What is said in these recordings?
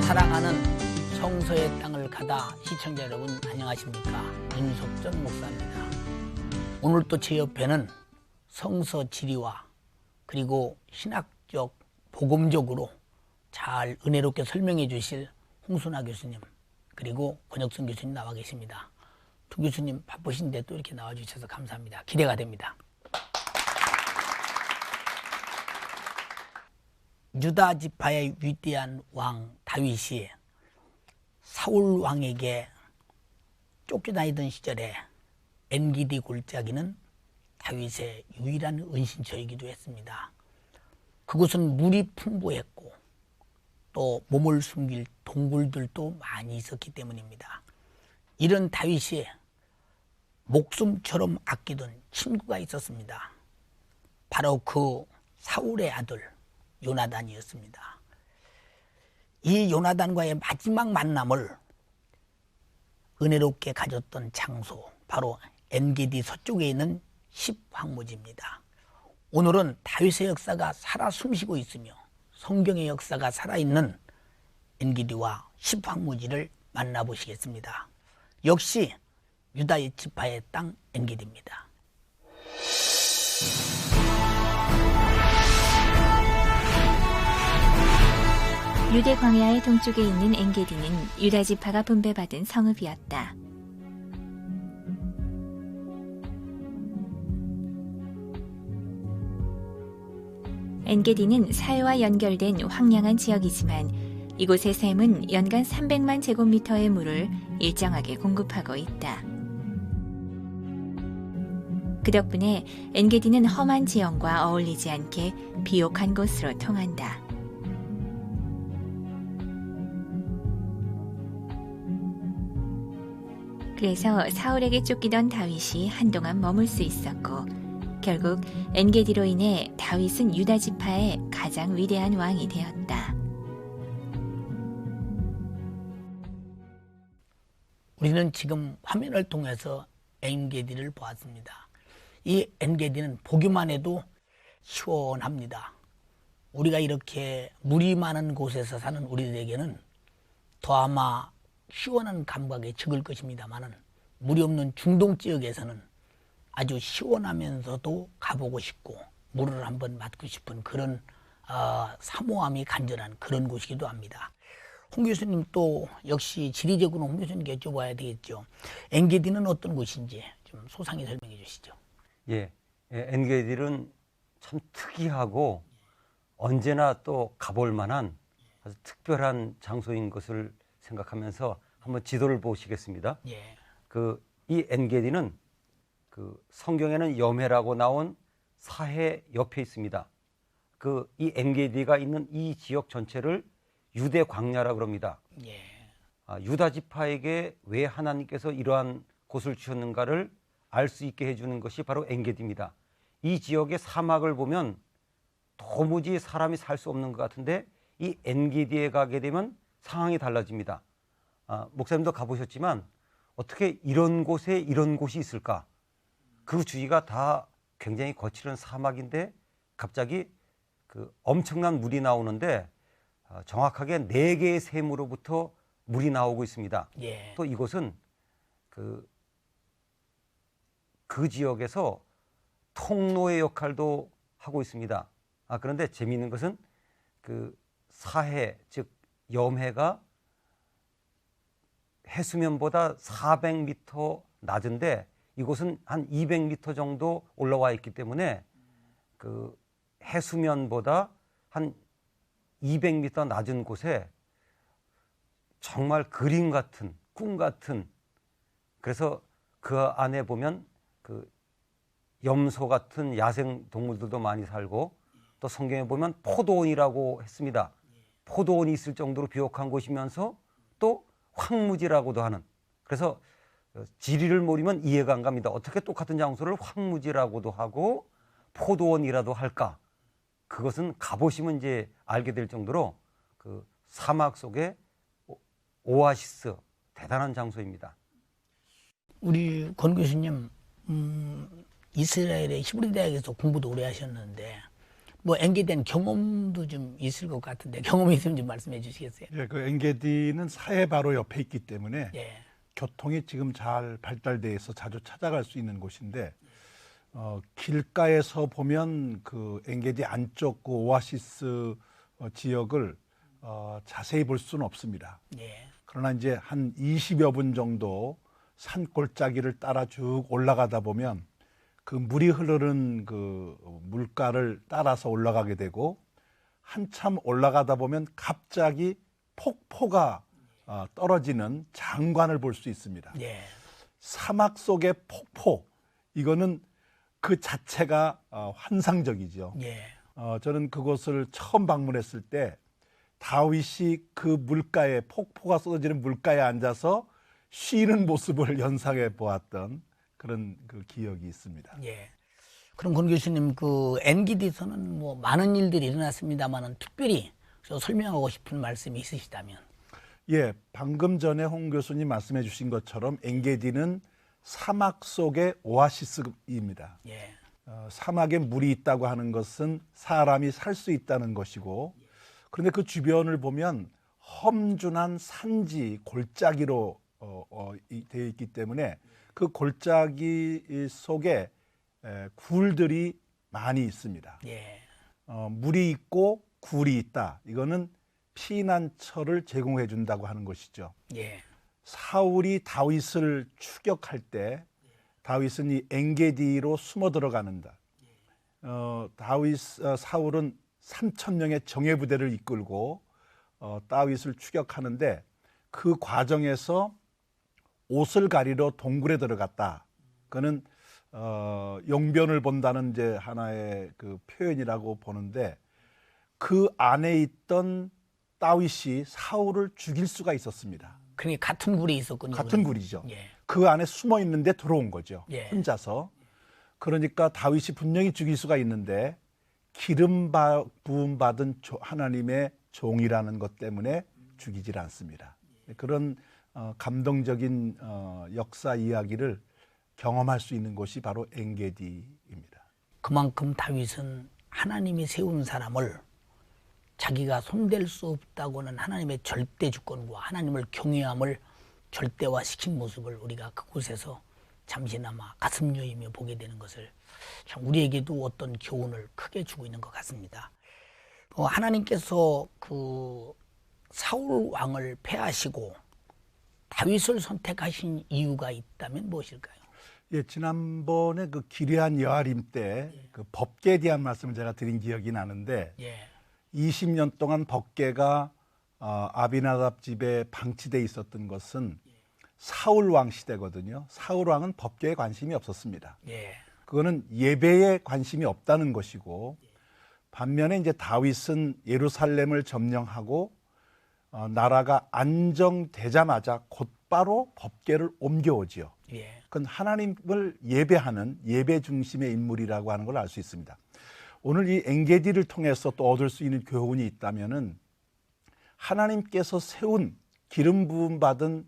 사랑하는 성서의 땅을 가다 시청자 여러분 안녕하십니까? 윤석전 목사입니다. 오늘 또 제 옆에는 성서 지리와 그리고 신학적 복음적으로 잘 은혜롭게 설명해 주실 홍순아 교수님 그리고 권혁순 교수님 나와 계십니다. 두 교수님 바쁘신데 또 이렇게 나와 주셔서 감사합니다. 기대가 됩니다. 유다 지파의 위대한 왕 다윗이 사울 왕에게 쫓겨다니던 시절에 엔기디 골짜기는 다윗의 유일한 은신처이기도 했습니다. 그곳은 물이 풍부했고 또 몸을 숨길 동굴들도 많이 있었기 때문입니다. 이런 다윗이 목숨처럼 아끼던 친구가 있었습니다. 바로 그 사울의 아들 요나단이었습니다. 이 요나단과의 마지막 만남을 은혜롭게 가졌던 장소 바로 엔게디 서쪽에 있는 십황무지입니다. 오늘은 다윗의 역사가 살아 숨쉬고 있으며 성경의 역사가 살아있는 엔게디와 십황무지를 만나보시겠습니다. 역시 유다의 지파의 땅 엔게디입니다. 유대 광야의 동쪽에 있는 엔게디는 유다 지파가 분배받은 성읍이었다. 엔게디는 사해와 연결된 황량한 지역이지만 이곳의 샘은 연간 300만 제곱미터의 물을 일정하게 공급하고 있다. 그 덕분에 엔게디는 험한 지형과 어울리지 않게 비옥한 곳으로 통한다. 그래서 사울에게 쫓기던 다윗이 한동안 머물 수 있었고 결국 엔게디로 인해 다윗은 유다 지파의 가장 위대한 왕이 되었다. 우리는 지금 화면을 통해서 엔게디를 보았습니다. 이 엔게디는 보기만 해도 시원합니다. 우리가 이렇게 물이 많은 곳에서 사는 우리들에게는 더 아마 시원한 감각에 적을 것입니다만은 물이 없는 중동 지역에서는 아주 시원하면서도 가보고 싶고 물을 한번 맞고 싶은 그런 사모함이 간절한 그런 곳이기도 합니다. 홍 교수님 또 역시 지리적으로 홍 교수님께 여쭤봐야 되겠죠. 엔게디는 어떤 곳인지 좀 소상히 설명해 주시죠. 예, 엔게디는 참 특이하고 언제나 또 가볼 만한 아주 특별한 장소인 것을 생각하면서 한번 지도를 보시겠습니다. 예. 이 엔게디는 성경에는 여매라고 나온 사해 옆에 있습니다. 이 엔게디가 있는 이 지역 전체를 유대 광야라 그럽니다. 예. 유다 지파에게 왜 하나님께서 이러한 곳을 주셨는가를 알 수 있게 해주는 것이 바로 엔게디입니다. 이 지역의 사막을 보면 도무지 사람이 살 수 없는 것 같은데 이 엔게디에 가게 되면 상황이 달라집니다. 목사님도 가보셨지만 어떻게 이런 곳에 이런 곳이 있을까? 그 주위가 다 굉장히 거칠은 사막인데 갑자기 엄청난 물이 나오는데 정확하게 4개의 샘으로부터 물이 나오고 있습니다. 예. 또 이곳은 그 지역에서 통로의 역할도 하고 있습니다. 그런데 재미있는 것은 사해, 즉 염해가 해수면보다 400m 낮은데 이곳은 한 200m 정도 올라와 있기 때문에 해수면보다 한 200m 낮은 곳에 정말 그림 같은, 꿈 같은, 그래서 그 안에 보면 염소 같은 야생 동물들도 많이 살고 또 성경에 보면 포도원이라고 했습니다. 포도원이 있을 정도로 비옥한 곳이면서 또 황무지라고도 하는, 그래서 지리를 모르면 이해가 안 갑니다. 어떻게 똑같은 장소를 황무지라고도 하고 포도원이라도 할까? 그것은 가보시면 이제 알게 될 정도로 사막 속에 오아시스, 대단한 장소입니다. 우리 권 교수님 이스라엘의 히브리 대학에서 공부도 오래 하셨는데 뭐 엔게디는 경험도 좀 있을 것 같은데 경험이 있으면 좀 말씀해 주시겠어요? 예, 그 엔게디는 사해 바로 옆에 있기 때문에 예. 교통이 지금 잘 발달돼 있어 자주 찾아갈 수 있는 곳인데 길가에서 보면 그 엔게디 안쪽 그 오아시스 지역을 자세히 볼 수는 없습니다. 예. 그러나 이제 한 20여 분 정도 산 골짜기를 따라 쭉 올라가다 보면 그 물이 흐르는 그 물가를 따라서 올라가게 되고 한참 올라가다 보면 갑자기 폭포가 떨어지는 장관을 볼 수 있습니다. 예. 사막 속의 폭포, 이거는 그 자체가 환상적이죠. 예. 저는 그곳을 처음 방문했을 때 다윗이 그 물가에, 폭포가 쏟아지는 물가에 앉아서 쉬는 모습을 연상해 보았던 그런 그 기억이 있습니다. 예. 그럼 권 교수님, 그 엔게디에서는 뭐 많은 일들이 일어났습니다만은 특별히 저 설명하고 싶은 말씀이 있으시다면? 예, 방금 전에 홍 교수님 말씀해 주신 것처럼 엔게디는 사막 속의 오아시스입니다. 예. 사막에 물이 있다고 하는 것은 사람이 살 수 있다는 것이고, 그런데 그 주변을 보면 험준한 산지, 골짜기로 되어 있기 때문에 그 골짜기 속에 굴들이 많이 있습니다. 예. 물이 있고 굴이 있다. 이거는 피난처를 제공해 준다고 하는 것이죠. 예. 사울이 다윗을 추격할 때 다윗은 이 엔게디로 숨어 들어가는다. 사울은 3,000명의 정예 부대를 이끌고 다윗을 추격하는데 그 과정에서 옷을 가리러 동굴에 들어갔다. 그는 용변을 본다는 이제 하나의 그 표현이라고 보는데 그 안에 있던 다윗이 사울을 죽일 수가 있었습니다. 그러니까 같은 굴에 있었군요. 같은 그럼. 굴이죠. 예. 그 안에 숨어 있는데 들어온 거죠. 예. 혼자서. 그러니까 다윗이 분명히 죽일 수가 있는데 기름 부음 받은 하나님의 종이라는 것 때문에 죽이질 않습니다. 그런 감동적인 역사 이야기를 경험할 수 있는 곳이 바로 엔게디입니다. 그만큼 다윗은 하나님이 세운 사람을 자기가 손댈 수 없다고는 하나님의 절대 주권과 하나님을 경외함을 절대화시킨 모습을 우리가 그곳에서 잠시나마 가슴 여이며 보게 되는 것을 참 우리에게도 어떤 교훈을 크게 주고 있는 것 같습니다. 하나님께서 그 사울 왕을 패하시고 다윗을 선택하신 이유가 있다면 무엇일까요? 예, 지난번에 그 기레한 여아림 때 그 법궤에 대한 말씀을 제가 드린 기억이 나는데 예. 20년 동안 법궤가 아비나답 집에 방치돼 있었던 것은 사울 왕 시대거든요. 사울 왕은 법궤에 관심이 없었습니다. 예. 그거는 예배에 관심이 없다는 것이고, 반면에 이제 다윗은 예루살렘을 점령하고 나라가 안정되자마자 곧바로 법궤를 옮겨오지요. 예. 그건 하나님을 예배하는 예배 중심의 인물이라고 하는 걸 알 수 있습니다. 오늘 이 엔게디를 통해서 또 얻을 수 있는 교훈이 있다면은 하나님께서 세운 기름 부음 받은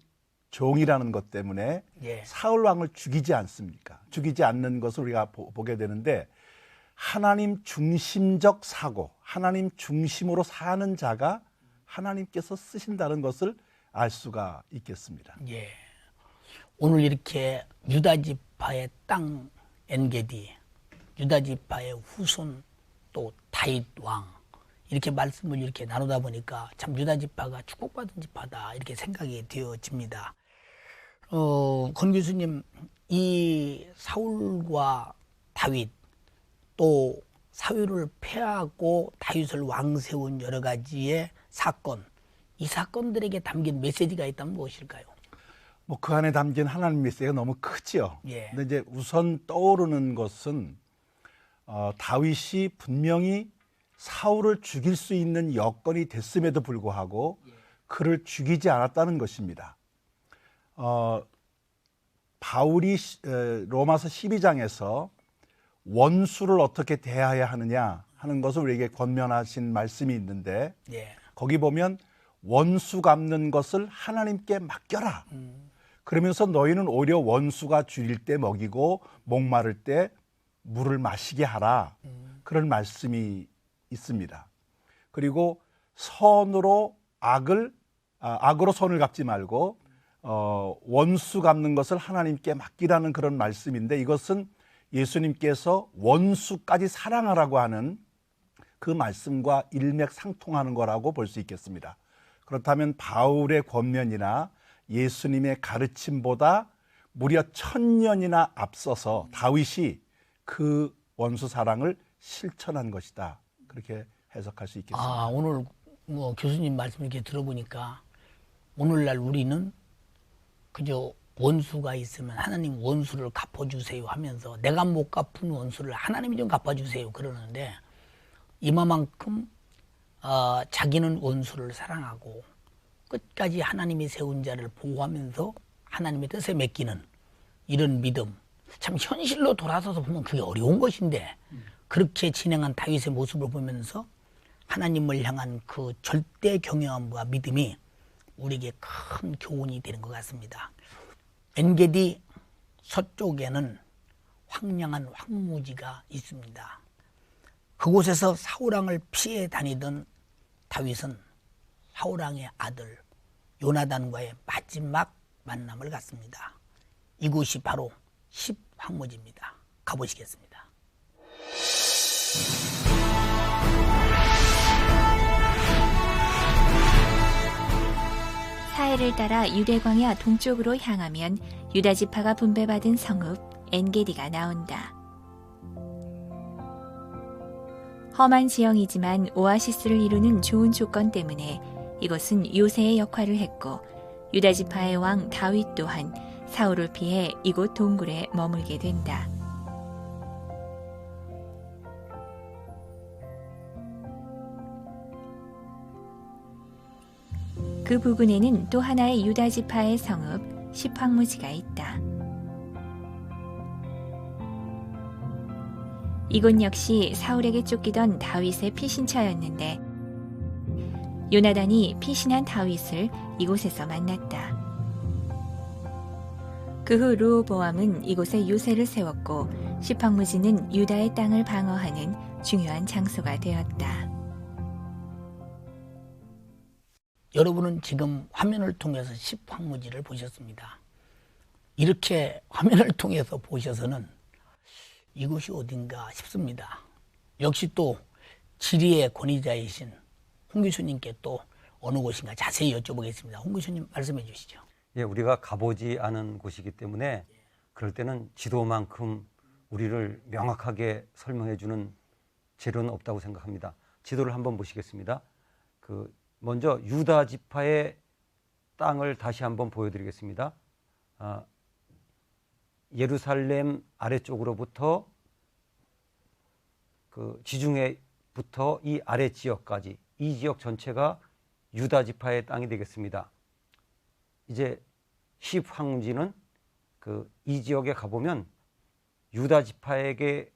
종이라는 것 때문에 예. 사울 왕을 죽이지 않습니까? 죽이지 않는 것을 우리가 보게 되는데 하나님 중심적 사고, 하나님 중심으로 사는 자가 하나님께서 쓰신다는 것을 알 수가 있겠습니다. 예. 오늘 이렇게 유다 지파의 땅 엔게디, 유다 지파의 후손 또 다윗 왕 이렇게 말씀을 이렇게 나누다 보니까 참 유다 지파가 축복받은 지파다 이렇게 생각이 되어집니다. 권 교수님, 이 사울과 다윗 또 사울을 패하고 다윗을 왕 세운 여러 가지의 사건, 이 사건들에게 담긴 메시지가 있다면 무엇일까요? 뭐 그 안에 담긴 하나님 메시지가 너무 크죠. 예. 근데 이제 우선 떠오르는 것은 다윗이 분명히 사울을 죽일 수 있는 여건이 됐음에도 불구하고 그를 죽이지 않았다는 것입니다. 바울이 로마서 12장에서 원수를 어떻게 대해야 하느냐 하는 것을 우리에게 권면하신 말씀이 있는데 예. 거기 보면 원수 갚는 것을 하나님께 맡겨라. 그러면서 너희는 오히려 원수가 줄일 때 먹이고 목마를 때 물을 마시게 하라. 그런 말씀이 있습니다. 그리고 선으로 악으로 선을 갚지 말고 원수 갚는 것을 하나님께 맡기라는 그런 말씀인데, 이것은 예수님께서 원수까지 사랑하라고 하는 그 말씀과 일맥상통하는 거라고 볼 수 있겠습니다. 그렇다면 바울의 권면이나 예수님의 가르침보다 무려 1000년이나 앞서서 다윗이 그 원수 사랑을 실천한 것이다, 그렇게 해석할 수 있겠습니다. 오늘 뭐 교수님 말씀 이렇게 들어보니까 오늘날 우리는 그저 원수가 있으면 하나님 원수를 갚아주세요 하면서 내가 못 갚은 원수를 하나님이 좀 갚아주세요 그러는데, 이마만큼 자기는 원수를 사랑하고 끝까지 하나님이 세운 자를 보호하면서 하나님의 뜻에 맡기는 이런 믿음, 참 현실로 돌아서서 보면 그게 어려운 것인데, 그렇게 진행한 다윗의 모습을 보면서 하나님을 향한 그 절대 경외함과 믿음이 우리에게 큰 교훈이 되는 것 같습니다. 엔게디 서쪽에는 황량한 황무지가 있습니다. 그곳에서 사울왕을 피해 다니던 다윗은 사울왕의 아들 요나단과의 마지막 만남을 갖습니다. 이곳이 바로 십황무지입니다. 가보시겠습니다. 사해를 따라 유대광야 동쪽으로 향하면 유다 지파가 분배받은 성읍 엔게디가 나온다. 험한 지형이지만 오아시스를 이루는 좋은 조건 때문에 이곳은 요새의 역할을 했고, 유다 지파의 왕 다윗 또한 사울을 피해 이곳 동굴에 머물게 된다. 그 부근에는 또 하나의 유다 지파의 성읍 십황무지가 있다. 이곳 역시 사울에게 쫓기던 다윗의 피신처였는데, 요나단이 피신한 다윗을 이곳에서 만났다. 그 후 르호보암은 이곳에 요새를 세웠고, 십황무지는 유다의 땅을 방어하는 중요한 장소가 되었다. 여러분은 지금 화면을 통해서 십황무지를 보셨습니다. 이렇게 화면을 통해서 보셔서는 이곳이 어딘가 싶습니다. 역시 또 지리의 권위자이신 홍 교수님께 또 어느 곳인가 자세히 여쭤보겠습니다. 홍 교수님 말씀해 주시죠. 예, 우리가 가보지 않은 곳이기 때문에 그럴 때는 지도만큼 우리를 명확하게 설명해 주는 재료는 없다고 생각합니다. 지도를 한번 보시겠습니다. 먼저 유다 지파의 땅을 다시 한번 보여드리겠습니다. 예루살렘 아래쪽으로부터 지중해부터 이 아래 지역까지, 이 지역 전체가 유다 지파의 땅이 되겠습니다. 이제 십황무지는 이 지역에 가보면 유다 지파에게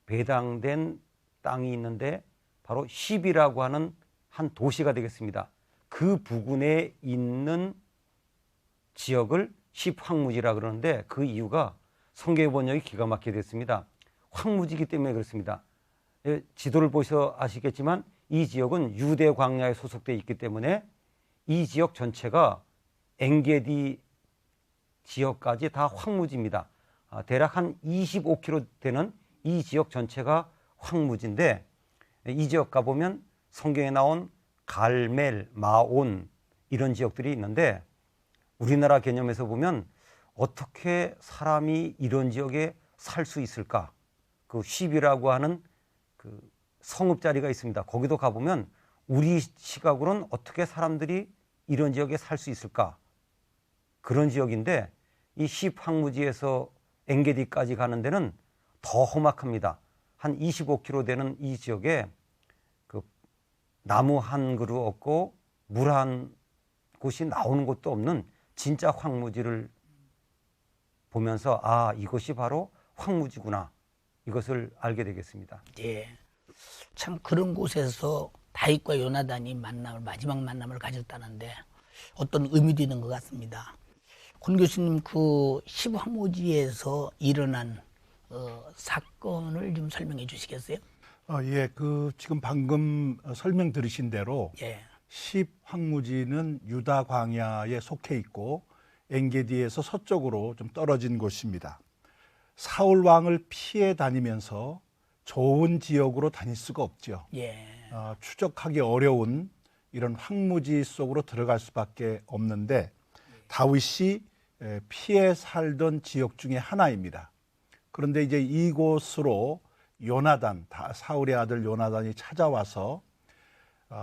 배당된 땅이 있는데 바로 십이라고 하는 한 도시가 되겠습니다. 그 부근에 있는 지역을 십황무지라 그러는데, 그 이유가 성경의 번역이 기가 막히게 됐습니다. 황무지이기 때문에 그렇습니다. 지도를 보셔서 아시겠지만 이 지역은 유대 광야에 소속되어 있기 때문에 이 지역 전체가 엔게디 지역까지 다 황무지입니다. 대략 한 25km 되는 이 지역 전체가 황무지인데, 이 지역 가보면 성경에 나온 갈멜, 마온 이런 지역들이 있는데, 우리나라 개념에서 보면 어떻게 사람이 이런 지역에 살 수 있을까? 그 십이라고 하는 그 성읍 자리가 있습니다. 거기도 가보면 우리 시각으로는 어떻게 사람들이 이런 지역에 살 수 있을까? 그런 지역인데, 이 십황무지에서 엔게디까지 가는 데는 더 험악합니다. 한 25km 되는 이 지역에 나무 한 그루 없고 물 한 곳이 나오는 곳도 없는 진짜 황무지를 보면서 이것이 바로 황무지구나, 이것을 알게 되겠습니다. 예, 참 그런 곳에서 다윗과 요나단이 마지막 만남을 가졌다는데 어떤 의미도 있는 것 같습니다. 권 교수님, 그 십황무지에서 일어난 사건을 좀 설명해 주시겠어요? 예, 지금 방금 설명 들으신 대로 예. 10황무지는 유다 광야에 속해 있고 엔게디에서 서쪽으로 좀 떨어진 곳입니다. 사울 왕을 피해 다니면서 좋은 지역으로 다닐 수가 없죠. 예. 추적하기 어려운 이런 황무지 속으로 들어갈 수밖에 없는데 다윗이 피해 살던 지역 중에 하나입니다. 그런데 이제 이곳으로 요나단, 사울의 아들 요나단이 찾아와서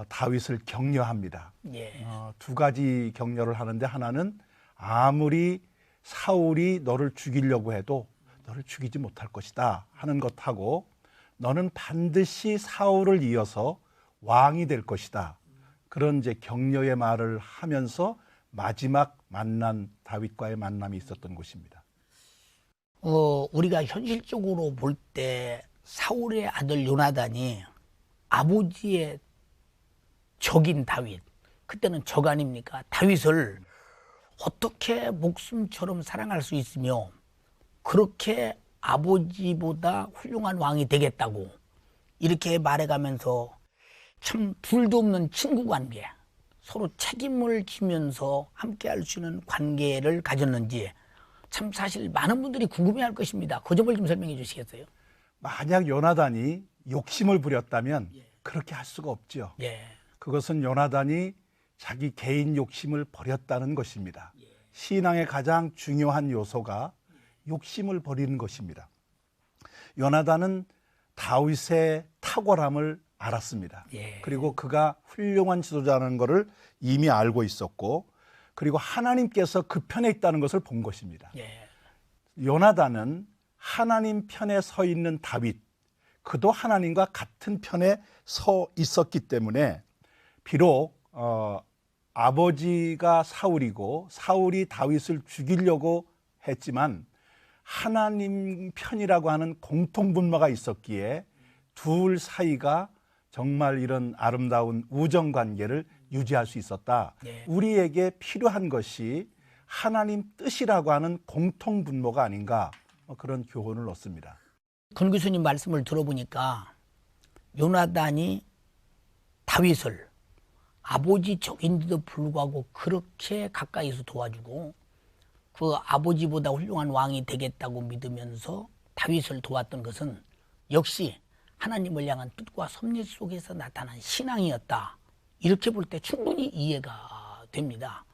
다윗을 격려합니다. 예. 두 가지 격려를 하는데 하나는 아무리 사울이 너를 죽이려고 해도 너를 죽이지 못할 것이다 하는 것하고 너는 반드시 사울을 이어서 왕이 될 것이다. 그런 이제 격려의 말을 하면서 마지막 만난 다윗과의 만남이 있었던 곳입니다. 우리가 현실적으로 볼 때 사울의 아들 요나단이 아버지의 적인 다윗, 그때는 적 아닙니까? 다윗을 어떻게 목숨처럼 사랑할 수 있으며 그렇게 아버지보다 훌륭한 왕이 되겠다고 이렇게 말해가면서 참 둘도 없는 친구 관계, 서로 책임을 지면서 함께 할 수 있는 관계를 가졌는지 참 사실 많은 분들이 궁금해할 것입니다. 그 점을 좀 설명해 주시겠어요? 만약 요나단이 욕심을 부렸다면 그렇게 할 수가 없죠. 예. 그것은 요나단이 자기 개인 욕심을 버렸다는 것입니다. 신앙의 가장 중요한 요소가 욕심을 버리는 것입니다. 요나단은 다윗의 탁월함을 알았습니다. 예. 그리고 그가 훌륭한 지도자라는 것을 이미 알고 있었고 그리고 하나님께서 그 편에 있다는 것을 본 것입니다. 예. 요나단은 하나님 편에 서 있는 다윗, 그도 하나님과 같은 편에 서 있었기 때문에 비록 아버지가 사울이고 사울이 다윗을 죽이려고 했지만 하나님 편이라고 하는 공통분모가 있었기에 둘 사이가 정말 이런 아름다운 우정관계를 유지할 수 있었다. 네. 우리에게 필요한 것이 하나님 뜻이라고 하는 공통분모가 아닌가, 그런 교훈을 얻습니다. 권 교수님 말씀을 들어보니까 요나단이 다윗을 아버지 적인데도 불구하고 그렇게 가까이서 도와주고 그 아버지보다 훌륭한 왕이 되겠다고 믿으면서 다윗을 도왔던 것은 역시 하나님을 향한 뜻과 섭리 속에서 나타난 신앙이었다. 이렇게 볼 때 충분히 이해가 됩니다.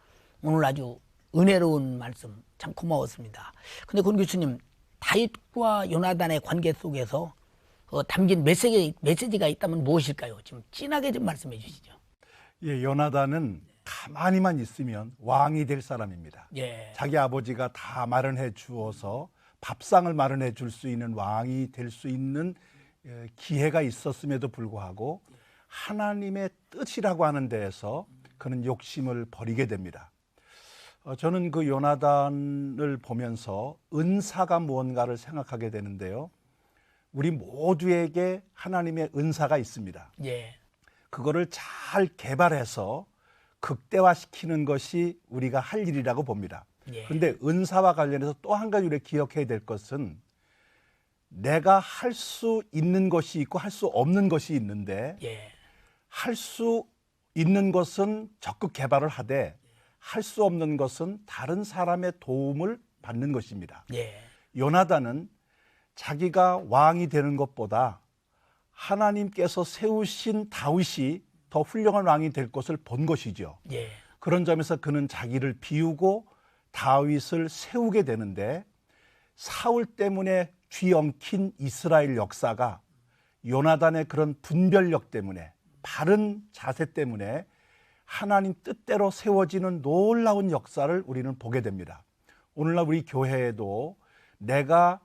오늘 아주 은혜로운 말씀 참 고마웠습니다. 근데 권 교수님, 다윗과 요나단의 관계 속에서 담긴 메시지가 있다면 무엇일까요? 좀 진하게 좀 말씀해 주시죠. 예, 요나단은 가만히만 있으면 왕이 될 사람입니다. 예. 자기 아버지가 다 마련해 주어서 밥상을 마련해 줄 수 있는 왕이 될 수 있는 기회가 있었음에도 불구하고 하나님의 뜻이라고 하는 데에서 그는 욕심을 버리게 됩니다. 저는 그 요나단을 보면서 은사가 무언가를 생각하게 되는데요. 우리 모두에게 하나님의 은사가 있습니다. 예. 그거를 잘 개발해서 극대화시키는 것이 우리가 할 일이라고 봅니다. 예. 그런데 은사와 관련해서 또 한 가지 우리가 기억해야 될 것은 내가 할 수 있는 것이 있고 할 수 없는 것이 있는데 예. 할 수 있는 것은 적극 개발을 하되 할 수 없는 것은 다른 사람의 도움을 받는 것입니다. 예. 요나단은 자기가 왕이 되는 것보다 하나님께서 세우신 다윗이 더 훌륭한 왕이 될 것을 본 것이죠. 예. 그런 점에서 그는 자기를 비우고 다윗을 세우게 되는데 사울 때문에 뒤엉킨 이스라엘 역사가 요나단의 그런 분별력 때문에 바른 자세 때문에 하나님 뜻대로 세워지는 놀라운 역사를 우리는 보게 됩니다. 오늘날 우리 교회에도 내가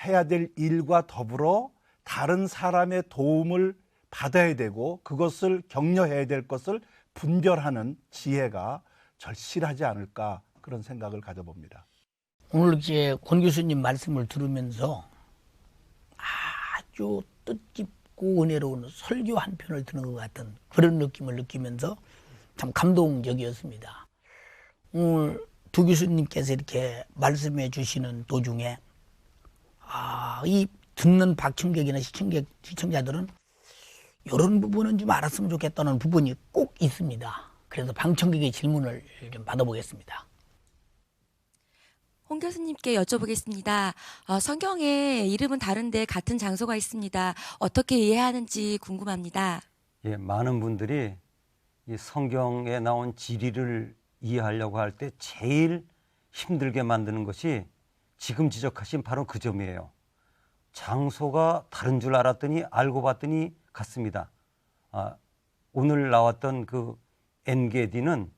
해야 될 일과 더불어 다른 사람의 도움을 받아야 되고 그것을 격려해야 될 것을 분별하는 지혜가 절실하지 않을까, 그런 생각을 가져봅니다. 오늘 이제 권 교수님 말씀을 들으면서 아주 뜻깊고 은혜로운 설교 한 편을 듣는 것 같은 그런 느낌을 느끼면서 참 감동적이었습니다. 오늘 두 교수님께서 이렇게 말씀해 주시는 도중에 이 듣는 박충격이나 시청자들은 이런 부분은 좀 알았으면 좋겠다는 부분이 꼭 있습니다. 그래서 방청객의 질문을 좀 받아보겠습니다. 홍 교수님께 여쭤보겠습니다. 성경에 이름은 다른데 같은 장소가 있습니다. 어떻게 이해하는지 궁금합니다. 예, 많은 분들이 이 성경에 나온 지리를 이해하려고 할 때 제일 힘들게 만드는 것이 지금 지적하신 바로 그 점이에요. 장소가 다른 줄 알았더니 알고 봤더니 같습니다. 오늘 나왔던 그 엔게디는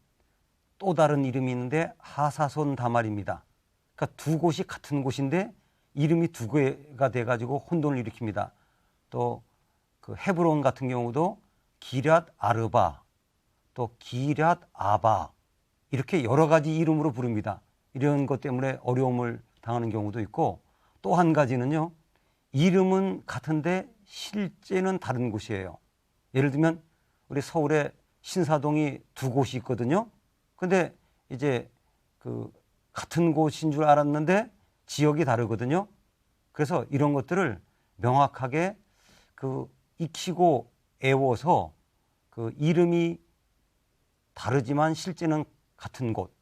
또 다른 이름이 있는데 하사손 다말입니다. 그러니까 두 곳이 같은 곳인데 이름이 두 개가 돼가지고 혼돈을 일으킵니다. 또 그 헤브론 같은 경우도 기럇 아르바, 또 기럇 아바 이렇게 여러 가지 이름으로 부릅니다. 이런 것 때문에 어려움을 당하는 경우도 있고 또 한 가지는요. 이름은 같은데 실제는 다른 곳이에요. 예를 들면 우리 서울에 신사동이 두 곳이 있거든요. 근데 이제 그 같은 곳인 줄 알았는데 지역이 다르거든요. 그래서 이런 것들을 명확하게 그 익히고 애워서 그 이름이 다르지만 실제는 같은 곳,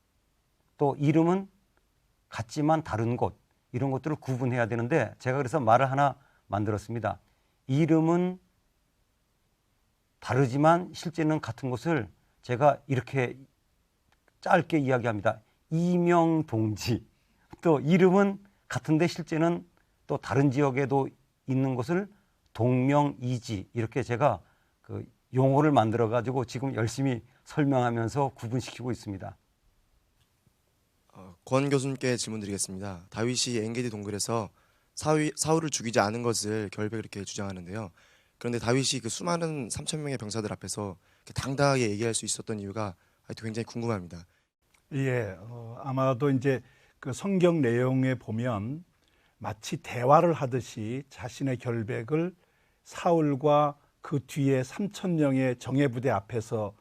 또 이름은 같지만 다른 곳, 이런 것들을 구분해야 되는데 제가 그래서 말을 하나 만들었습니다. 이름은 다르지만 실제는 같은 곳을 제가 이렇게 짧게 이야기합니다. 이명동지. 또 이름은 같은데 실제는 또 다른 지역에도 있는 곳을 동명이지. 이렇게 제가 그 용어를 만들어 가지고 지금 열심히 설명하면서 구분시키고 있습니다. 권 교수님께 질문드리겠습니다. 다윗이 엔게디 동굴에서 사울을 죽이지 않은 것을 결백을 이렇게 주장하는데요. 그런데 다윗이 그 수많은 3,000명의 병사들 앞에서 당당하게 얘기할 수 있었던 이유가 굉장히 궁금합니다. 예, 아마도 이제 그 성경 내용에 보면 마치 대화를 하듯이 자신의 결백을 사울과 그 뒤에 3,000명의 정예부대 앞에서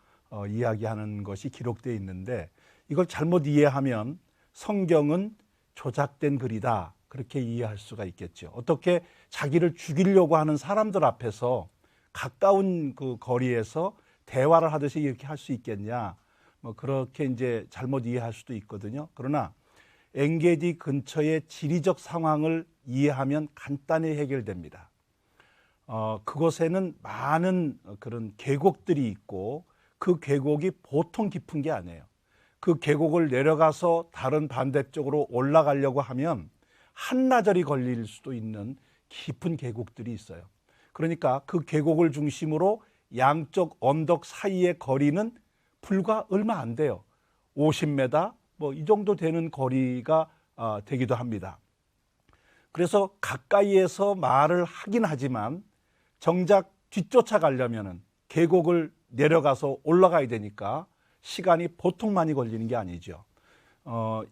이야기하는 것이 기록되어 있는데 이걸 잘못 이해하면 성경은 조작된 글이다 그렇게 이해할 수가 있겠죠. 어떻게 자기를 죽이려고 하는 사람들 앞에서 가까운 그 거리에서 대화를 하듯이 이렇게 할 수 있겠냐, 뭐 그렇게 이제 잘못 이해할 수도 있거든요. 그러나 엔게디 근처의 지리적 상황을 이해하면 간단히 해결됩니다. 그곳에는 많은 그런 계곡들이 있고 그 계곡이 보통 깊은 게 아니에요. 그 계곡을 내려가서 다른 반대쪽으로 올라가려고 하면 한나절이 걸릴 수도 있는 깊은 계곡들이 있어요. 그러니까 그 계곡을 중심으로 양쪽 언덕 사이의 거리는 불과 얼마 안 돼요. 50m 뭐 이 정도 되는 거리가 되기도 합니다. 그래서 가까이에서 말을 하긴 하지만 정작 뒤쫓아가려면은 계곡을 내려가서 올라가야 되니까 시간이 보통 많이 걸리는 게 아니죠.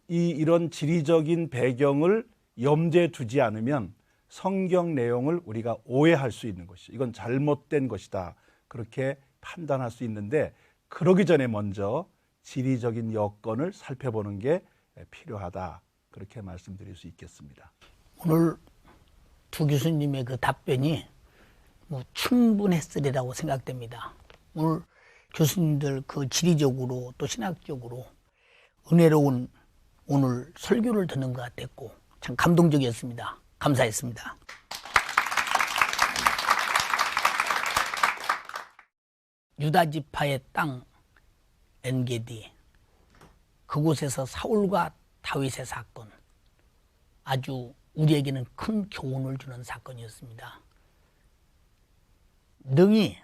이런 지리적인 배경을 염두에 두지 않으면 성경 내용을 우리가 오해할 수 있는 것이, 이건 잘못된 것이다 그렇게 판단할 수 있는데, 그러기 전에 먼저 지리적인 여건을 살펴보는 게 필요하다 그렇게 말씀드릴 수 있겠습니다. 오늘 두 교수님의 그 답변이 뭐 충분했으리라고 생각됩니다. 오늘 교수님들 그 지리적으로 또 신학적으로 은혜로운 오늘 설교를 듣는 것 같았고 참 감동적이었습니다. 감사했습니다. 유다 지파의 땅 엔게디, 그곳에서 사울과 다윗의 사건, 아주 우리에게는 큰 교훈을 주는 사건이었습니다. 능히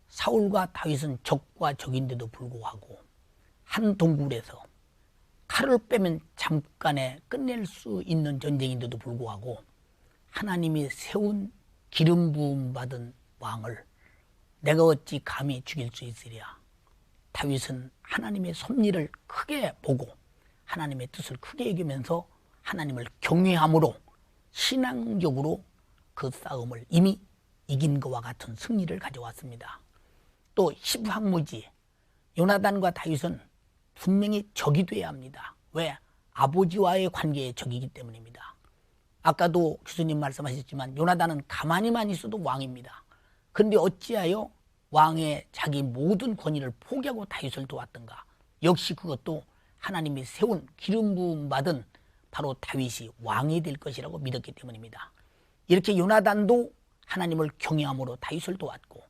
사울과 다윗은 적과 적인데도 불구하고 한 동굴에서 칼을 빼면 잠깐에 끝낼 수 있는 전쟁인데도 불구하고 하나님이 세운 기름 부음 받은 왕을 내가 어찌 감히 죽일 수 있으랴. 다윗은 하나님의 섭리를 크게 보고 하나님의 뜻을 크게 여기면서 하나님을 경외함으로 신앙적으로 그 싸움을 이미 이긴 것과 같은 승리를 가져왔습니다. 또 시부학무지 요나단과 다윗은 분명히 적이 돼야 합니다. 왜? 아버지와의 관계의 적이기 때문입니다. 아까도 교수님 말씀하셨지만 요나단은 가만히만 있어도 왕입니다. 그런데 어찌하여 왕의 자기 모든 권위를 포기하고 다윗을 도왔던가? 역시 그것도 하나님이 세운 기름 부음 받은 바로 다윗이 왕이 될 것이라고 믿었기 때문입니다. 이렇게 요나단도 하나님을 경외함으로 다윗을 도왔고,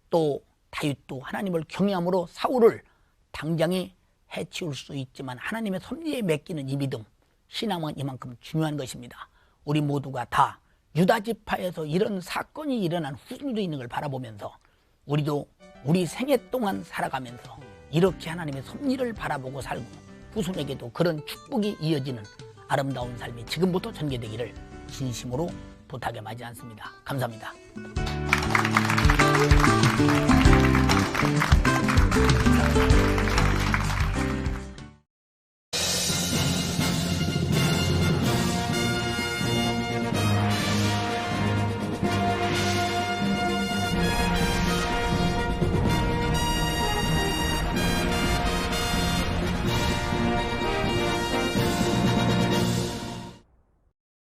또 다윗도 하나님을 경외함으로 사울을 당장에 해치울 수 있지만 하나님의 섭리에 맡기는 이 믿음, 신앙은 이만큼 중요한 것입니다. 우리 모두가 다 유다 지파에서 이런 사건이 일어난 후손도 있는 걸 바라보면서 우리도 우리 생애 동안 살아가면서 이렇게 하나님의 섭리를 바라보고 살고 후손에게도 그런 축복이 이어지는 아름다운 삶이 지금부터 전개되기를 진심으로 부탁에 마지 않습니다. 감사합니다.